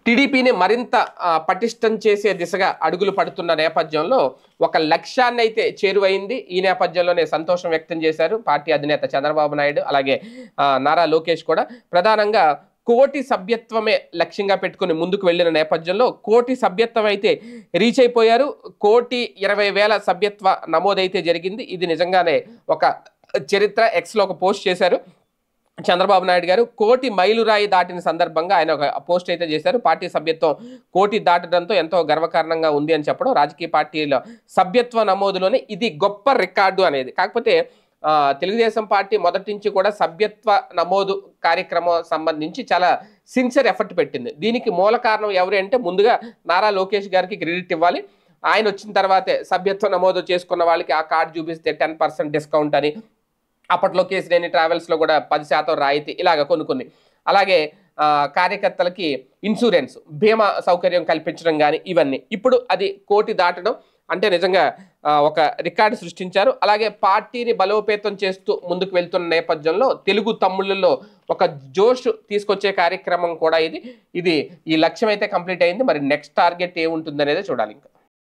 టీడీపీని మరింత పటిష్టం చేసే దిశగా అడుగులు పడుతున్న నేపథ్యంలో ఒక లక్ష్యాన్ని అయితే చేరువైంది. ఈ నేపథ్యంలోనే సంతోషం వ్యక్తం చేశారు పార్టీ అధినేత చంద్రబాబు నాయుడు, అలాగే నారా లోకేష్ కూడా. ప్రధానంగా కోటి సభ్యత్వమే లక్ష్యంగా పెట్టుకుని ముందుకు వెళ్ళిన నేపథ్యంలో కోటి సభ్యత్వం అయితే రీచ్ అయిపోయారు. 1,20,000 సభ్యత్వ నమోదైతే జరిగింది. ఇది నిజంగానే ఒక చరిత్ర. ఎక్స్లో ఒక పోస్ట్ చేశారు చంద్రబాబు నాయుడు గారు. 1,00,00,000 మైలురాయి దాటిన సందర్భంగా ఆయన ఒక పోస్ట్ అయితే చేశారు. పార్టీ సభ్యత్వం 1,00,00,000 దాటడంతో ఎంతో గర్వకారణంగా ఉంది అని చెప్పడం. రాజకీయ పార్టీల సభ్యత్వ నమోదులోనే ఇది గొప్ప రికార్డు అనేది. కాకపోతే తెలుగుదేశం పార్టీ మొదటి నుంచి కూడా సభ్యత్వ నమోదు కార్యక్రమం సంబంధించి చాలా సిన్సియర్ ఎఫర్ట్ పెట్టింది. దీనికి మూల కారణం ఎవరు అంటే ముందుగా నారా లోకేష్ గారికి క్రెడిట్ ఇవ్వాలి. ఆయన వచ్చిన తర్వాతే సభ్యత్వ నమోదు చేసుకున్న వాళ్ళకి ఆ కార్డు చూపిస్తే 10% డిస్కౌంట్ అని, అప్పట్లో కేసీనేని ట్రావెల్స్లో కూడా 10% రాయితీ, ఇలాగ కొన్ని. అలాగే కార్యకర్తలకి ఇన్సూరెన్స్, బీమా సౌకర్యం కల్పించడం కానీ ఇవన్నీ. ఇప్పుడు అది 1,00,00,000 దాటడం అంటే నిజంగా ఒక రికార్డు సృష్టించారు. అలాగే పార్టీని బలోపేతం చేస్తూ ముందుకు వెళ్తున్న నేపథ్యంలో తెలుగు తమ్ముళ్ళలో ఒక జోష్ తీసుకొచ్చే కార్యక్రమం కూడా ఇది. ఈ లక్ష్యం అయితే కంప్లీట్ అయింది. మరి నెక్స్ట్ టార్గెట్ ఏముంటుంది అనేది చూడాలి ఇంకా.